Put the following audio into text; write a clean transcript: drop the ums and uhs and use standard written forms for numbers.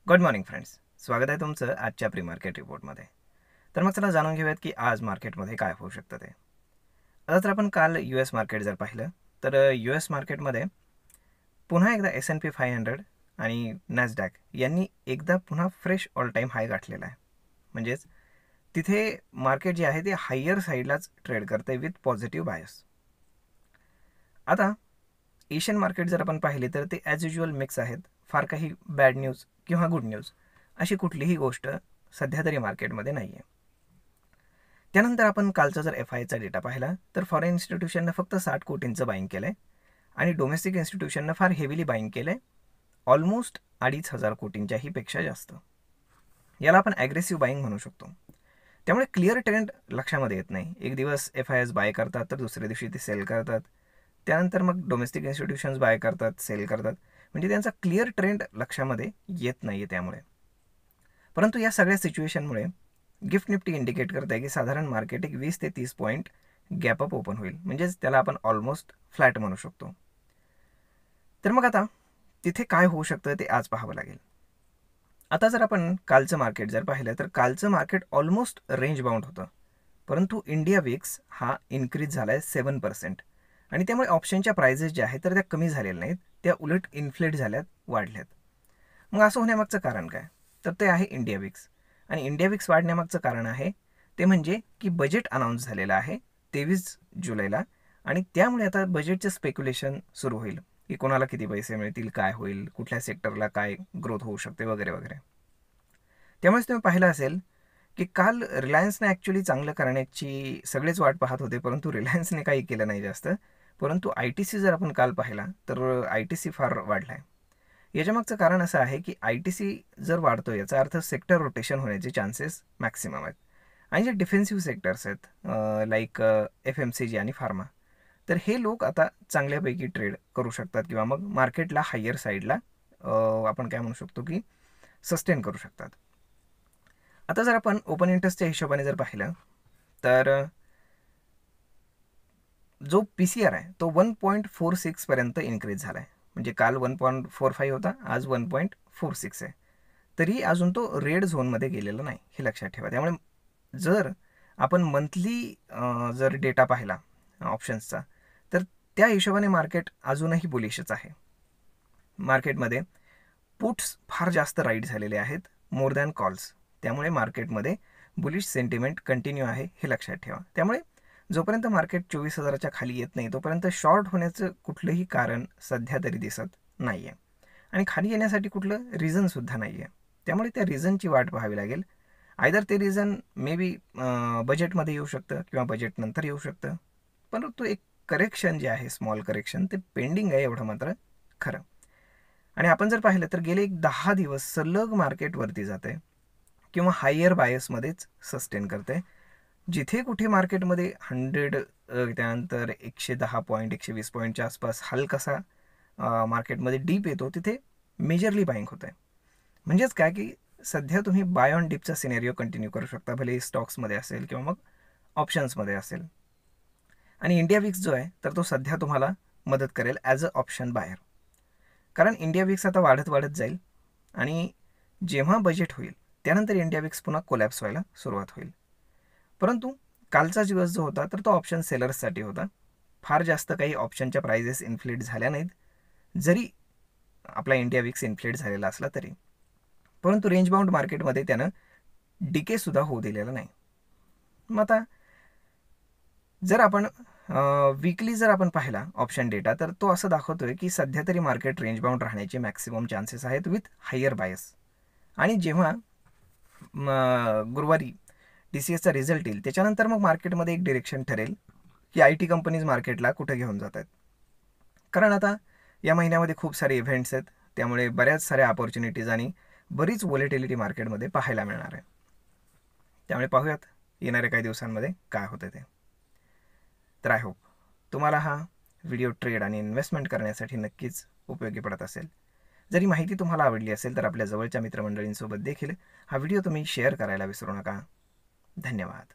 Good morning friends, स्वागत आहे तुमचं आजच्या प्री मार्केट रिपोर्टमध्ये. तर मग चला जाणून घेऊयात की आज मार्केटमध्ये काय होऊ शकतं ते. आता जर आपण काल US मार्केट जर पाहिलं तर US मार्केटमध्ये पुन्हा एकदा S&P 500 आणि नॅसडॅक यांनी एकदा पुन्हा फ्रेश ऑल टाईम हाय गाठलेला आहे. म्हणजेच तिथे मार्केट जे आहे ते हायर साईडलाच ट्रेड करते विथ पॉझिटिव्ह बायस. आता एशियन मार्केट जर आपण पाहिले तर ते ॲज युजल मिक्स आहेत. फार काही बॅड न्यूज किंवा गुड न्यूज अशी कुठलीही गोष्ट सध्या तरी मार्केटमध्ये नाही आहे. त्यानंतर आपण कालचा जर FIचा डेटा पाहिला तर फॉरेन इन्स्टिट्यूशननं फक्त 60 कोटींचं बाईंग केलं आहे आणि डोमेस्टिक इन्स्टिट्यूशननं फार हेवीली बाईंग केलं आहे, ऑलमोस्ट 2,500 कोटींच्याही पेक्षा जास्त. याला आपण ॲग्रेसिव्ह बाईंग म्हणू शकतो. त्यामुळे क्लिअर ट्रेंड लक्षामध्ये येत नाही. एक दिवस FIs बाय करतात तर दुसऱ्या दिवशी ते सेल करतात, त्यानंतर मग डोमेस्टिक इन्स्टिट्यूशन्स बाय करतात, सेल करतात. म्हणजे त्यांचा क्लिअर ट्रेंड लक्षामध्ये येत नाही आहे त्यामुळे. परंतु या सगळ्या सिच्युएशनमुळे गिफ्ट निफ्टी इंडिकेट करत आहे की साधारण मार्केट एक 20 ते 30 पॉईंट गॅप अप ओपन होईल. म्हणजेच त्याला आपण ऑलमोस्ट फ्लॅट म्हणू शकतो. तर मग आता तिथे काय होऊ शकतं ते आज पाहावं लागेल. आता जर आपण कालचं मार्केट जर पाहिलं तर कालचं मार्केट ऑलमोस्ट रेंज बाउंड होतं, परंतु इंडिया विक्स हा इन्क्रीज झाला आहे 7% आणि त्यामुळे ऑप्शनच्या प्राइजेस ज्या आहेत तर त्या कमी झालेल्या नाहीत, त्या उलट इन्फ्लेट झाल्यात, वाढल्यात. मग असं होण्यामागचं कारण काय? तर ते आहे इंडिया विक्स. आणि इंडिया विक्स वाढण्यामागचं कारण आहे ते म्हणजे की बजेट अनाऊन्स झालेलं आहे 23 जुलैला आणि त्यामुळे आता बजेटचं स्पेक्युलेशन सुरू होईल की कोणाला किती पैसे मिळतील, काय होईल, कुठल्या सेक्टरला काय ग्रोथ होऊ शकते वगैरे वगैरे. त्यामुळेच तुम्ही पाहिलं असेल की काल रिलायन्सने ॲक्च्युली चांगलं करण्याची सगळेच वाट पाहत होते, परंतु रिलायन्सने काही केलं नाही जास्त. परंतु ITC जर आपण काल पाहिला तर ITC फार वाढला आहे. याच्यामागचं कारण असं आहे की ITC जर वाढतो याचा अर्थ सेक्टर रोटेशन होण्याचे चान्सेस मॅक्सिमम आहेत. आणि जे डिफेन्सिव्ह सेक्टर्स आहेत लाईक FMCG आणि फार्मा, तर हे लोक आता चांगल्यापैकी ट्रेड करू शकतात किंवा मग मार्केटला हायर साईडला आपण काय म्हणू शकतो की सस्टेन करू शकतात. आता जर आपण ओपन इंटरेस्टच्या हिशोबाने जर पाहिलं तर जो PCR आहे तो 1.46 पर्यंत इन्क्रीज झाला आहे. म्हणजे काल 1.45 होता, आज 1.46 आहे. तरी अजून तो रेड झोनमध्ये गेलेला नाही, हे लक्षात ठेवा. त्यामुळे जर आपण मंथली जर डेटा पाहिला ऑप्शन्सचा तर त्या हिशोबाने मार्केट अजूनही बुलिशच आहे. मार्केटमध्ये पुट्स फार जास्त राईट झालेले आहेत मोर दॅन कॉल्स. त्यामुळे मार्केटमध्ये बुलिश सेंटिमेंट कंटिन्यू आहे, हे लक्षात ठेवा. त्यामुळे जोपर्यंत मार्केट 24,000च्या खाली येत नाही तोपर्यंत शॉर्ट होण्याचं कुठलंही कारण सध्या तरी दिसत नाही आहे आणि खाली येण्यासाठी कुठलं रिझनसुद्धा नाही आहे. त्यामुळे त्या रिझनची वाट पाहावी लागेल. आयदर ते रिझन मे बी बजेटमध्ये येऊ शकतं किंवा बजेटनंतर येऊ शकतं, परंतु एक करेक्शन जे आहे, स्मॉल करेक्शन, ते पेंडिंग आहे, एवढं मात्र खरं. आणि आपण जर पाहिलं तर गेले एक 10 दिवस सलग मार्केट वरती जाते किंवा हायर बायसमध्येच सस्टेन करते. जिथे कुठे मार्केटमध्ये 100 त्यानंतर 110 पॉईंट 120 पॉईंटच्या आसपास हलकासा मार्केटमध्ये डीप येतो तिथे मेजरली बाईंग होत आहे. म्हणजेच काय की सध्या तुम्ही बाय ऑन डिपचा सिनेरिओ कंटिन्यू करू शकता, भले स्टॉक्समध्ये असेल किंवा मग ऑप्शन्समध्ये असेल. आणि इंडिया विक्स जो आहे तर तो सध्या तुम्हाला मदत करेल ॲज अ ऑप्शन बायर. कारण इंडिया विक्स आता वाढत वाढत जाईल आणि जेव्हा बजेट होईल त्यानंतर इंडिया विक्स पुन्हा कोलॅप्स व्हायला सुरुवात होईल. परंतु कालचा दिवस जो होता तर तो ऑप्शन सेलर्ससाठी होता. फार जास्त काही ऑप्शनच्या प्राइजेस इन्फ्लेट झाल्या नाहीत, जरी आपला इंडिया विक्स इन्फ्लेट झालेला असला तरी. परंतु रेंज बाउंड मार्केटमध्ये त्यानं डिकेसुद्धा होऊ दिलेला नाही. मग आता जर आपण वीकली जर आपण पाहिला ऑप्शन डेटा तर तो असं दाखवतोय की सध्या तरी मार्केट रेंज बाउंड राहण्याचे मॅक्सिमम चान्सेस आहेत विथ हायर बायस. आणि जेव्हा गुरुवारी TCSचा रिझल्ट येईल त्याच्यानंतर मग मार्केटमध्ये एक डिरेक्शन ठरेल की IT कंपनीज मार्केटला कुठे घेऊन जात आहेत. कारण आता या महिन्यामध्ये खूप सारे इव्हेंट्स आहेत, त्यामुळे बऱ्याच साऱ्या अपॉर्च्युनिटीज आणि बरीच व्होलेटिलिटी मार्केटमध्ये पाहायला मिळणार आहे. त्यामुळे पाहूयात येणाऱ्या काही दिवसांमध्ये काय होतं ते. तर आय होप तुम्हाला हा व्हिडिओ ट्रेड आणि इन्व्हेस्टमेंट करण्यासाठी नक्कीच उपयोगी पडत असेल. जरी माहिती तुम्हाला आवडली असेल तर आपल्या जवळच्या मित्रमंडळींसोबत देखील हा व्हिडिओ तुम्ही शेअर करायला विसरू नका. धन्यवाद.